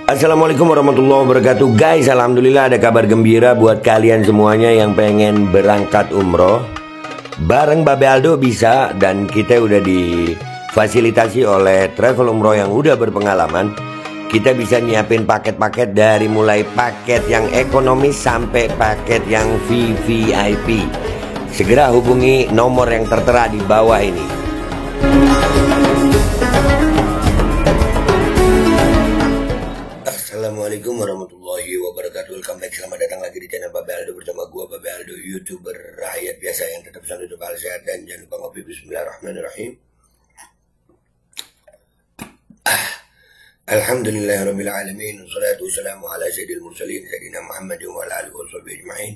Assalamualaikum warahmatullahi wabarakatuh. Guys, alhamdulillah ada kabar gembira buat kalian semuanya yang pengen berangkat umroh. Bareng Babe Aldo bisa, dan kita udah difasilitasi oleh travel umroh yang udah berpengalaman. Kita bisa nyiapin paket-paket dari mulai paket yang ekonomis sampai paket yang VVIP. Segera hubungi nomor yang tertera di bawah ini. Assalamualaikum warahmatullahi wabarakatuh. Welcome back, selamat datang lagi di channel Babe Aldo bersama gua Babe Aldo, YouTuber rakyat biasa yang tetap selalu hidup sehat dan jangan lupa ngopi. Bismillahirrahmanirrahim. Alhamdulillahirabbil alamin, wassalatu wassalamu ala sayyidil mursalin sayyidina Muhammadin wa ala alihi washabihi ajmain.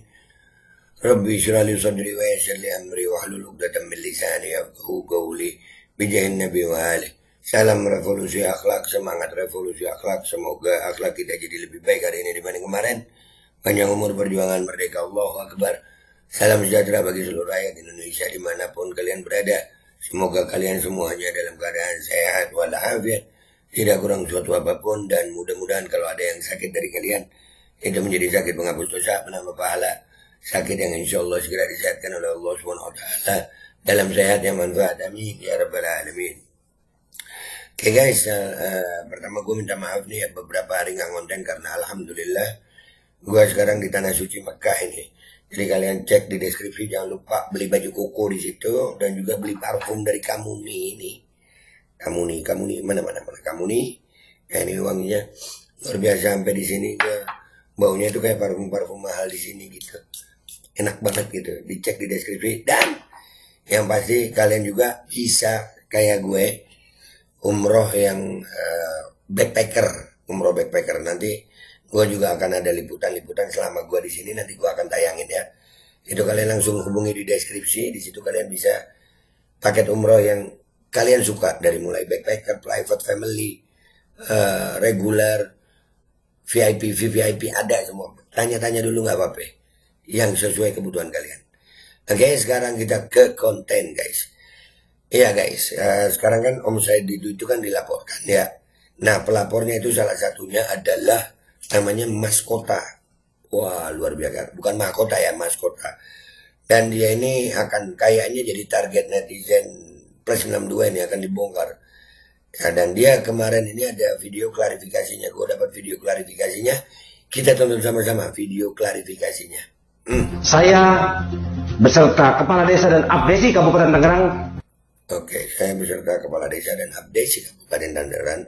Rabbi shrah li sadri wa yassir li amri wahlul 'uqdatam min lisani yafqahu qawli bijahin nabi wa alihi. Salam revolusi akhlak, semangat revolusi akhlak. Semoga akhlak kita jadi lebih baik hari ini dibanding kemarin. Panjang umur, perjuangan, merdeka, Allahu Akbar. Salam sejahtera bagi seluruh rakyat Indonesia dimanapun kalian berada. Semoga kalian semuanya dalam keadaan sehat walafiat, tidak kurang suatu apapun, dan mudah-mudahan kalau ada yang sakit dari kalian, itu menjadi sakit penghapus dosa, penambah pahala, sakit yang insya Allah segera disehatkan oleh Allah SWT dalam sehat yang manfaat. Amin ya rabbal alamin. Oke guys, pertama gue minta maaf nih ya, beberapa hari nggak ngonten karena alhamdulillah gue sekarang di tanah suci Mekah ini. Jadi kalian cek di deskripsi, jangan lupa beli baju koko di situ dan juga beli parfum dari Kamuni ini. Kamuni mana Kamuni. Nah ini wanginya luar biasa, sampai di sini baunya itu kayak parfum mahal di sini gitu. Enak banget gitu. Dicek di deskripsi, dan yang pasti kalian juga bisa kayak gue umroh yang umroh backpacker. Nanti gue juga akan ada liputan selama gue di sini, nanti gue akan tayangin ya. Itu kalian langsung hubungi di deskripsi, di situ kalian bisa paket umroh yang kalian suka, dari mulai backpacker, private family, regular, VVIP ada semua. Tanya-tanya dulu nggak apa-apa, yang sesuai kebutuhan kalian. Oke, sekarang kita ke konten guys. Iya guys, sekarang kan Om Said Didu itu kan dilaporkan ya. Nah pelapornya itu salah satunya adalah namanya Mas Kota. Wah luar biasa, bukan mahkota ya, Mas Kota. Dan dia ini akan kayaknya jadi target netizen plus 62 ini, akan dibongkar. Ya, dan dia kemarin ini ada video klarifikasinya, gue dapat video klarifikasinya. Kita tonton sama-sama video klarifikasinya. Saya beserta Kepala Desa dan Abdesi Kabupaten Tangerang. Oke, saya beserta Kepala Desa dan Abdesi Kabupaten Tangerang.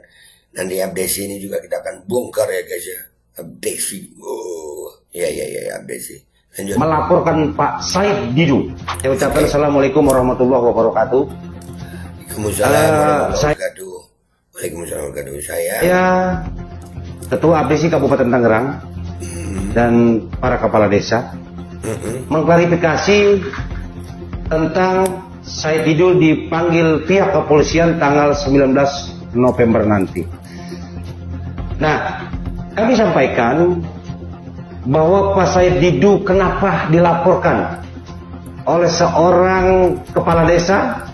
Nanti Abdesi ini juga kita akan bongkar ya guys ya. Abdesi, oh ya Abdesi. Lanjut. Melaporkan Pak Said Didu. Saya ucapkan Assalamualaikum warahmatullahi wabarakatuh. Waalaikumsalam warahmatullahi wabarakatuh. Waalaikumsalam warahmatullahi wabarakatuh. Saya Ketua Abdesi Kabupaten Tangerang dan para kepala desa mengklarifikasi tentang Said Didu dipanggil pihak kepolisian tanggal 19 November nanti. Nah, kami sampaikan bahwa Pak Said Didu kenapa dilaporkan oleh seorang kepala desa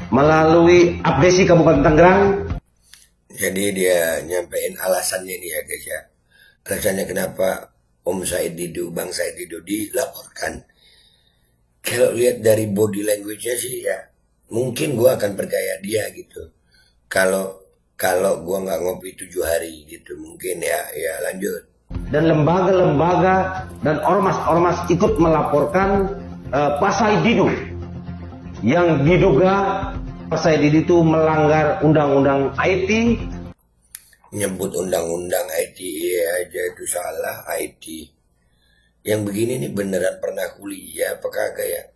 melalui Abdesi Kabupaten Tangerang. Jadi dia nyampein alasannya nih ya guys ya. Alasannya kenapa Om Said Didu, Bang Said Didu dilaporkan. Kalau lihat dari body language-nya sih ya, mungkin gue akan percaya dia gitu. Kalau gue nggak ngopi 7 hari gitu, mungkin ya lanjut. Dan lembaga-lembaga dan ormas-ormas ikut melaporkan Pak Said Didu yang diduga Pak Said Didu itu melanggar undang-undang IT. Nyebut undang-undang IT aja itu salah. IT yang begini nih beneran pernah kuliah apa kagak ya?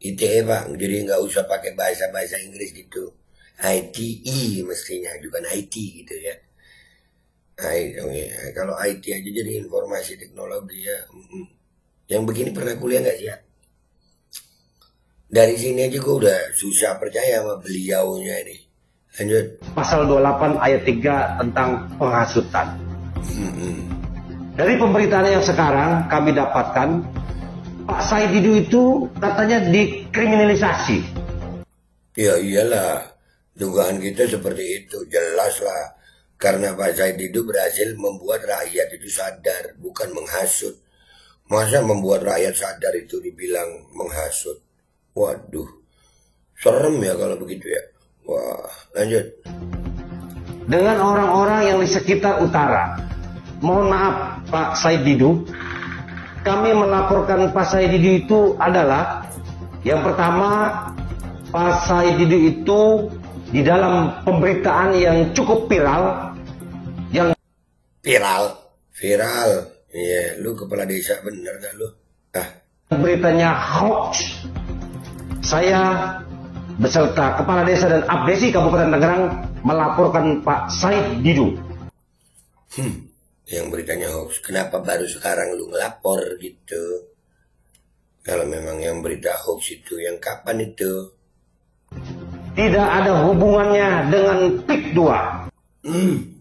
ITE Pak, jadi nggak usah pakai bahasa Inggris gitu. ITE mestinya, bukan IT gitu ya. Kalau IT aja jadi informasi teknologi ya. Yang begini pernah kuliah nggak sih ya? Dari sini aja gue udah susah percaya sama beliaunya ini. Lanjut. Pasal 28 ayat 3 tentang penghasutan. Dari pemberitaan yang sekarang kami dapatkan, Pak Said Didu itu katanya dikriminalisasi. Ya iyalah, dugaan kita seperti itu, jelas lah. Karena Pak Said Didu berhasil membuat rakyat itu sadar, bukan menghasut. Masa membuat rakyat sadar itu dibilang menghasut? Waduh, serem ya kalau begitu ya. Wah, lanjut. Dengan orang-orang yang di sekitar utara. Mohon maaf Pak Said Didu, kami melaporkan Pak Said Didu itu adalah yang pertama, Pak Said Didu itu di dalam pemberitaan yang cukup viral, yang viral, iya, lu kepala desa bener gak lu? beritanya hoax. Saya beserta kepala desa dan Abdesi Kabupaten Tangerang melaporkan Pak Said Didu. Yang beritanya hoax, kenapa baru sekarang lu ngelapor gitu? Kalau memang yang berita hoax itu yang kapan itu? Tidak ada hubungannya dengan PIK 2.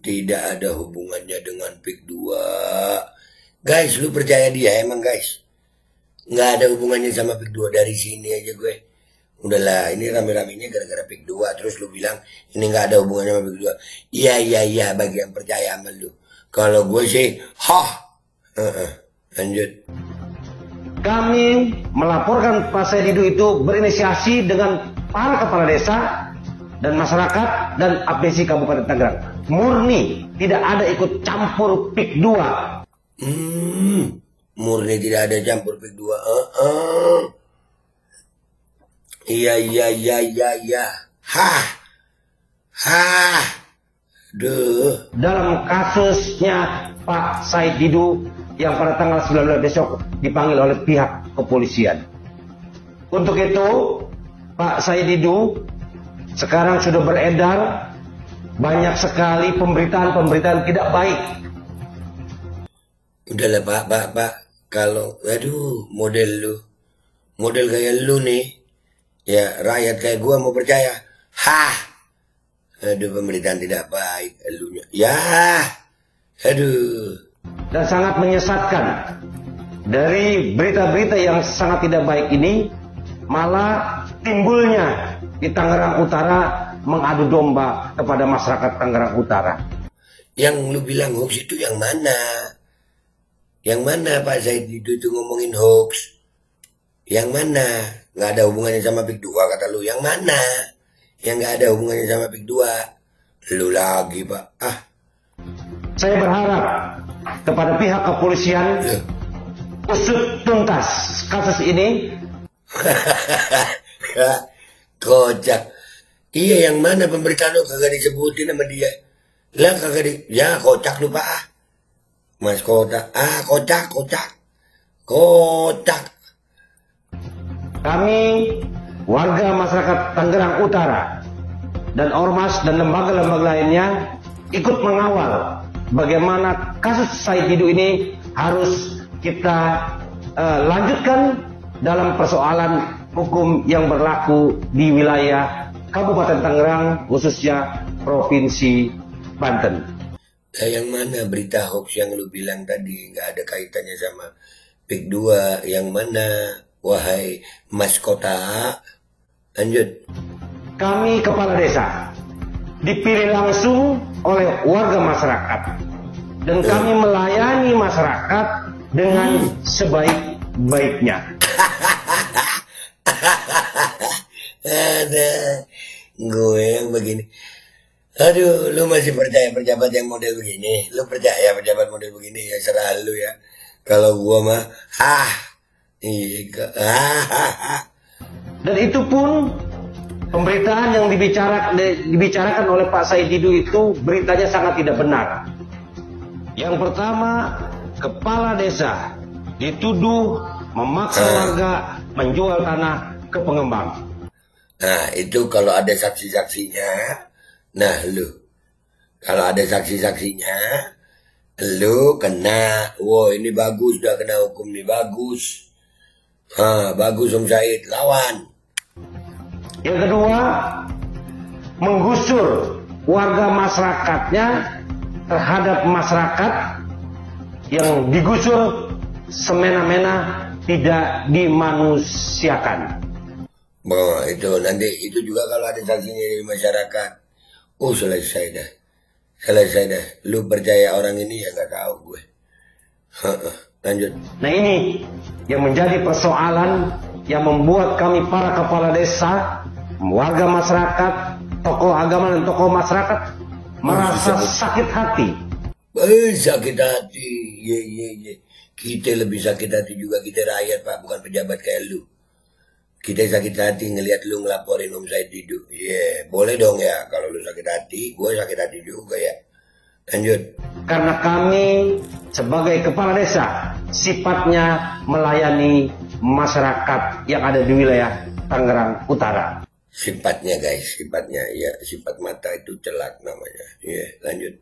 Tidak ada hubungannya dengan PIK 2. Guys, lu percaya dia emang guys? Nggak ada hubungannya sama PIK 2 dari sini aja gue. Udahlah, ini rame-ramenya gara-gara PIK 2. Terus lu bilang ini nggak ada hubungannya sama PIK 2. Iya, bagi yang percaya sama lu. Kalau gue sih, lanjut. Kami melaporkan Pak Said Didu itu berinisiasi dengan para kepala desa dan masyarakat dan Abdesi Kabupaten Tangerang. Murni, tidak ada ikut campur PIK 2. Murni tidak ada campur PIK 2. Iya. Duh. Dalam kasusnya Pak Said Didu yang pada tanggal 19 besok dipanggil oleh pihak kepolisian. Untuk itu, Pak Said Didu sekarang sudah beredar banyak sekali pemberitaan tidak baik. Udahlah Pak. Kalau, model kayak lu nih, ya rakyat kayak gua mau percaya. Aduh, pemberitaan tidak baik, elunya. Ya, aduh. Dan sangat menyesatkan. Dari berita-berita yang sangat tidak baik ini, malah timbulnya di Tangerang Utara mengadu domba kepada masyarakat Tangerang Utara. Yang lu bilang hoax itu yang mana? Yang mana Pak Said Didu itu ngomongin hoax? Yang mana? Nggak ada hubungannya sama PIK 2 kata lu. Yang mana? Yang nggak ada hubungannya sama PIK 2. Lu lagi Pak. Saya berharap kepada pihak kepolisian usut tuntas kasus ini. Kocak. Iya, yang mana pemberitaan lu kagak disebutin sama dia? Lah kagak ya kocak lu Pak. Mas Kocak. Kocak. Kami warga masyarakat Tangerang Utara dan ormas dan lembaga-lembaga lainnya ikut mengawal bagaimana kasus Said Didu ini harus kita lanjutkan dalam persoalan hukum yang berlaku di wilayah Kabupaten Tangerang, khususnya Provinsi Banten. Yang mana berita hoax yang lu bilang tadi nggak ada kaitannya sama PIK 2? Yang mana, wahai Mas Kota? Lanjut. Kami kepala desa dipilih langsung oleh warga masyarakat dan kami melayani masyarakat dengan sebaik-baiknya. Ada gue yang begini. Aduh, lu masih percaya pejabat yang model begini? Lu percaya pejabat model begini? Ya serah lu ya. Kalau gua mah, Dan itu pun pemberitaan yang dibicarakan oleh Pak Said Didu itu beritanya sangat tidak benar. Yang pertama, kepala desa dituduh memaksa warga menjual tanah ke pengembang. Nah, itu kalau ada saksi-saksinya. Nah, lu. Kalau ada saksi-saksinya, lu kena. Wow, ini bagus, udah kena hukum nih, bagus. Bagus Om Said, lawan. Yang kedua, menggusur warga masyarakatnya terhadap masyarakat yang digusur semena-mena, tidak dimanusiakan. Itu nanti itu juga kalau ada saksinya dari masyarakat. Selesai dah. Selesai dah. Lu percaya orang ini ya nggak tahu gue. Lanjut. Nah ini yang menjadi persoalan yang membuat kami para kepala desa, warga masyarakat, tokoh agama dan tokoh masyarakat merasa sakit hati. Sakit hati. Ye. Kita lebih sakit hati juga, kita rakyat Pak, bukan pejabat kayak lu. Kita sakit hati ngelihat lu ngelaporin Om Said Didu. Boleh dong ya, kalau lu sakit hati, gue sakit hati juga ya. Lanjut. Karena kami sebagai kepala desa sifatnya melayani masyarakat yang ada di wilayah Tangerang Utara. Sifatnya guys, sifatnya ya, sifat mata itu celak namanya. Lanjut.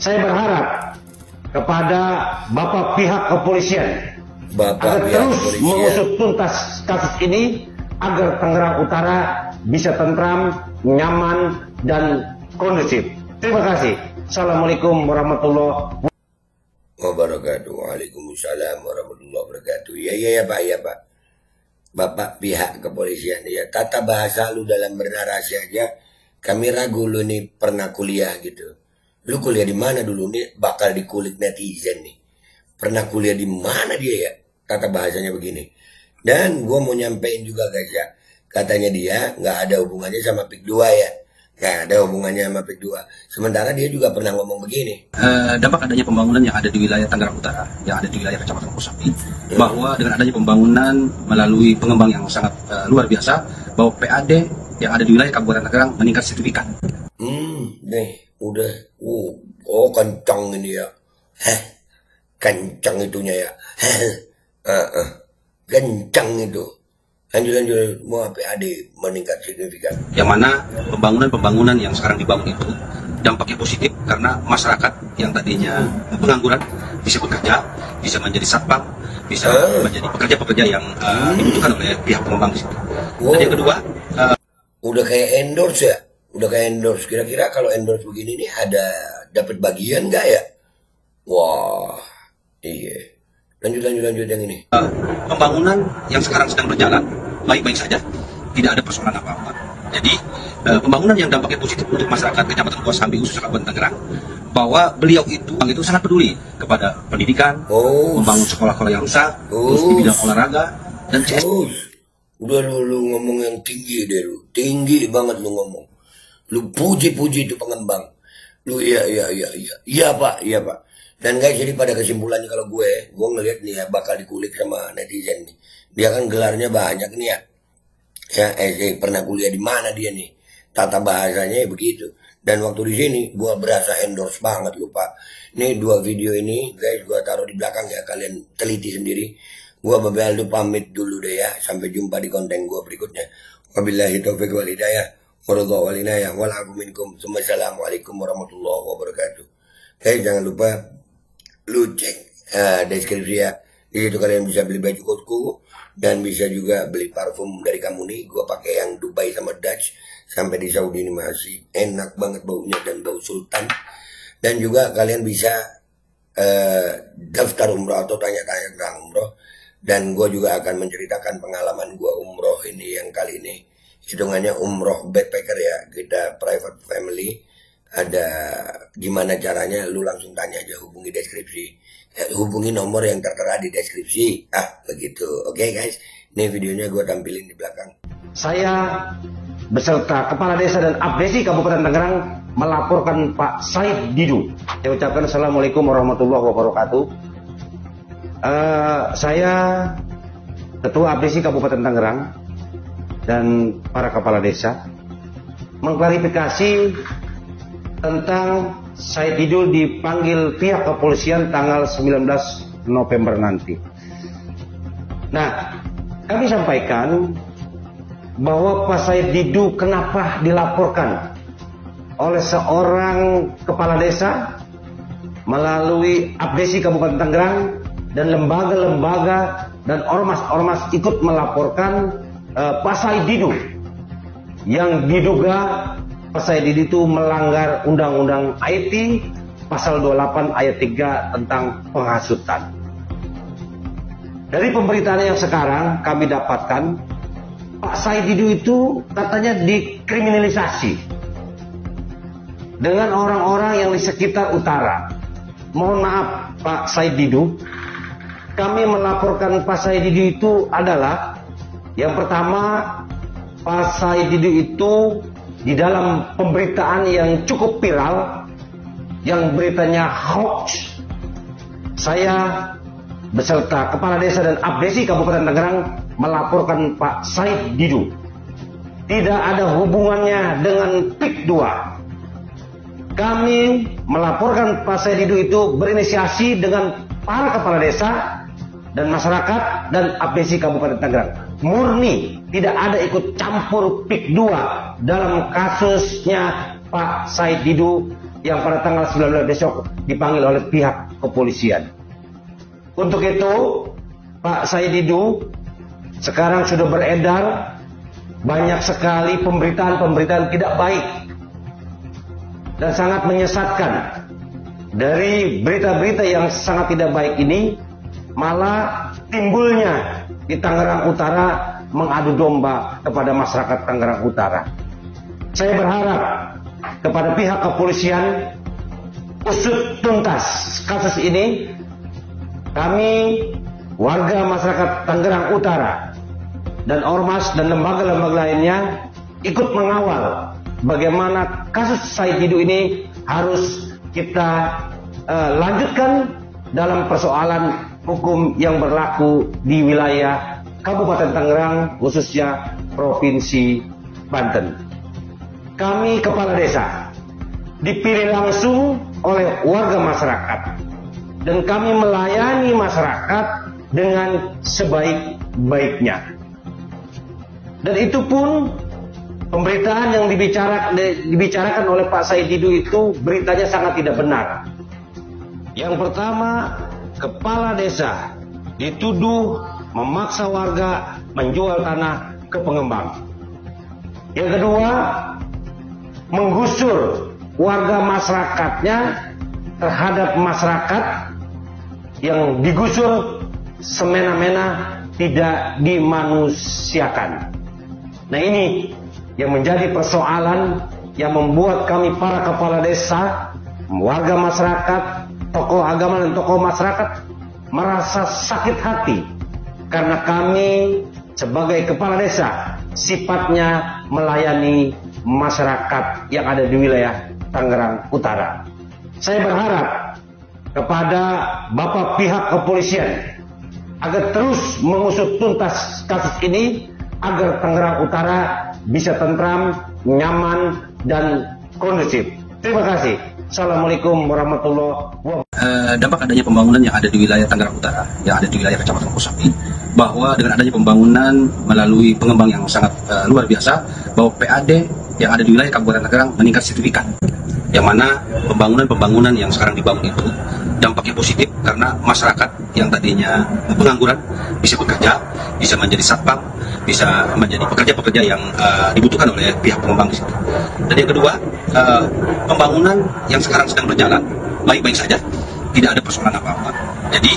Saya berharap kepada Bapak pihak kepolisian agar terus mengusut tuntas kasus ini agar Tangerang Utara bisa tentram, nyaman, dan kondusif. Terima kasih. Assalamualaikum warahmatullahi wabarakatuh. Waalaikumsalam warahmatullahi wabarakatuh. Ya Pak. Bapak pihak kepolisian ya, tata bahasa lu dalam bernarasi aja kami ragu lu nih pernah kuliah gitu. Lu kuliah di mana dulu nih? Bakal dikulik netizen nih. Pernah kuliah di mana dia ya? Tata bahasanya begini. Dan gue mau nyampein juga guys ya, katanya dia nggak ada hubungannya sama PIK 2 ya. Nggak ada hubungannya sama PIK 2. Sementara dia juga pernah ngomong begini. Dampak adanya pembangunan yang ada di wilayah Tangerang Utara, yang ada di wilayah Kecamatan Kosambi, bahwa dengan adanya pembangunan melalui pengembang yang sangat luar biasa, bahwa PAD yang ada di wilayah Kabupaten Tangerang meningkat signifikan. Nih, udah. Kencang ini ya. Kencang itunya ya. Kencang itu. Lanjut, mau PAD meningkat signifikan. Yang mana pembangunan yang sekarang dibangun itu dampaknya positif karena masyarakat yang tadinya pengangguran bisa bekerja, bisa menjadi satpam, bisa menjadi pekerja-pekerja yang dibutuhkan oleh pihak pengembang di situ. Dan yang kedua, udah kayak endorse ya, Kira-kira kalau endorse begini nih ada dapat bagian nggak ya? Wah, iya. Lanjut yang ini. Pembangunan yang sekarang sedang berjalan baik-baik saja, tidak ada persoalan apa-apa. Jadi pembangunan yang dampaknya positif untuk masyarakat Kecamatan Kosambi khususnya Kabupaten Tangerang, bahwa beliau itu sangat peduli kepada pendidikan, membangun sekolah-sekolah yang rusak, terus di bidang olahraga dan udah lu ngomong yang tinggi deh lu, tinggi banget lu ngomong, lu puji-puji itu pengembang, lu iya pak. Dan guys, jadi pada kesimpulannya kalau gue ngelihat nih ya bakal dikulik sama netizen nih. Dia kan gelarnya banyak nih ya. Pernah kuliah di mana dia nih? Tata bahasanya begitu. Dan waktu di sini gue berasa endorse banget lu Pak. Nih 2 video ini guys gue taruh di belakang ya, kalian teliti sendiri. Gue Babel tuh pamit dulu deh ya. Sampai jumpa di konten gue berikutnya. Wabillahi taufiq wal hidayah. Waradhu wal inayah. Walakum minkum. Assalamualaikum warahmatullahi wabarakatuh. Guys, jangan lupa lu cek deskripsi ya. Di situ kalian bisa beli baju kotku dan bisa juga beli parfum dari Kamuni. Gue pakai yang Dubai sama Dutch. Sampai di Saudi ini masih enak banget baunya dan bau sultan. Dan juga kalian bisa daftar umroh atau tanya-tanya tentang umroh. Dan gue juga akan menceritakan pengalaman gue umroh ini yang kali ini hitungannya umroh backpacker ya. Kita private family. Ada gimana caranya, lu langsung tanya aja, hubungi deskripsi, hubungi nomor yang tertera di deskripsi. Begitu. Oke guys, ini videonya gue tampilin di belakang. Saya beserta Kepala Desa dan Abdesi Kabupaten Tangerang melaporkan Pak Said Didu. Saya ucapkan Assalamualaikum warahmatullahi wabarakatuh. Saya Ketua Abdesi Kabupaten Tangerang dan para Kepala Desa mengklarifikasi tentang Said Didu dipanggil pihak kepolisian tanggal 19 November nanti. Nah, kami sampaikan bahwa Pak Said Didu kenapa dilaporkan oleh seorang kepala desa melalui Abdesi Kabupaten Tangerang dan lembaga-lembaga dan ormas-ormas ikut melaporkan Pak Said Didu yang diduga Pak Said Didu itu melanggar Undang-Undang IT pasal 28 ayat 3 tentang penghasutan. Dari pemberitaan yang sekarang kami dapatkan, Pak Said Didu itu katanya dikriminalisasi. dengan orang-orang yang di sekitar utara. Mohon maaf Pak Said Didu, kami melaporkan Pak Said Didu itu adalah yang pertama, Pak Said Didu itu di dalam pemberitaan yang cukup viral, yang beritanya hoax, saya beserta Kepala Desa dan Abdesi Kabupaten Tangerang melaporkan Pak Said Didu tidak ada hubungannya dengan PIK 2. Kami melaporkan Pak Said Didu itu berinisiasi dengan para kepala desa dan masyarakat dan Abdesi Kabupaten Tangerang. Murni tidak ada ikut campur PIK 2 dalam kasusnya Pak Said Didu yang pada tanggal 19 besok dipanggil oleh pihak kepolisian. Untuk itu, Pak Said Didu sekarang sudah beredar banyak sekali pemberitaan-pemberitaan tidak baik dan sangat menyesatkan. Dari berita-berita yang sangat tidak baik ini, malah timbulnya di Tangerang Utara mengadu domba kepada masyarakat Tangerang Utara. Saya berharap kepada pihak kepolisian usut tuntas kasus ini. Kami warga masyarakat Tangerang Utara dan ormas dan lembaga-lembaga lainnya ikut mengawal bagaimana kasus Said Didu ini harus kita lanjutkan dalam persoalan hukum yang berlaku di wilayah Kabupaten Tangerang, khususnya Provinsi Banten. Kami kepala desa dipilih langsung oleh warga masyarakat dan kami melayani masyarakat dengan sebaik-baiknya. Dan itu pun pemberitaan yang dibicarakan oleh Pak Said Didu itu beritanya sangat tidak benar. Yang pertama, kepala desa dituduh memaksa warga menjual tanah ke pengembang. Yang kedua, menggusur warga masyarakatnya terhadap masyarakat yang digusur semena-mena, tidak dimanusiakan. Nah, ini yang menjadi persoalan yang membuat kami para kepala desa, warga masyarakat, tokoh agama dan tokoh masyarakat merasa sakit hati karena kami sebagai kepala desa sifatnya melayani masyarakat yang ada di wilayah Tangerang Utara. Saya berharap kepada Bapak pihak kepolisian agar terus mengusut tuntas kasus ini agar Tangerang Utara bisa tentram, nyaman, dan kondusif. Terima kasih. Assalamualaikum warahmatullahi wabarakatuh. Dampak adanya pembangunan yang ada di wilayah Tangerang Utara, yang ada di wilayah Kecamatan Kosambi, bahwa dengan adanya pembangunan melalui pengembang yang sangat luar biasa, bahwa PAD yang ada di wilayah Kabupaten Tangerang meningkat signifikan. Yang mana pembangunan yang sekarang dibangun itu dampaknya positif karena masyarakat yang tadinya pengangguran bisa bekerja, bisa menjadi satpam, bisa menjadi pekerja-pekerja yang dibutuhkan oleh pihak pengembang di situ. Dan yang kedua, pembangunan yang sekarang sedang berjalan baik-baik saja, tidak ada persoalan apa-apa. Jadi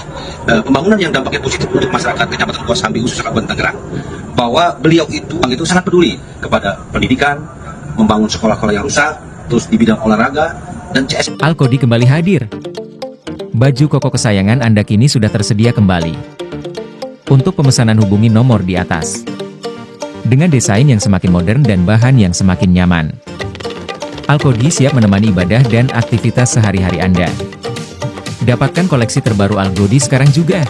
pembangunan yang dampaknya positif untuk masyarakat Kecamatan Kosambi khususnya Kabupaten Tangerang, bahwa beliau itu sangat peduli kepada pendidikan, membangun sekolah-sekolah yang rusak, terus di bidang olahraga dan CS. Alkodi kembali hadir. Baju koko kesayangan Anda kini sudah tersedia kembali. Untuk pemesanan hubungi nomor di atas. Dengan desain yang semakin modern dan bahan yang semakin nyaman, Alkodi siap menemani ibadah dan aktivitas sehari-hari Anda. Dapatkan koleksi terbaru Alkodi sekarang juga.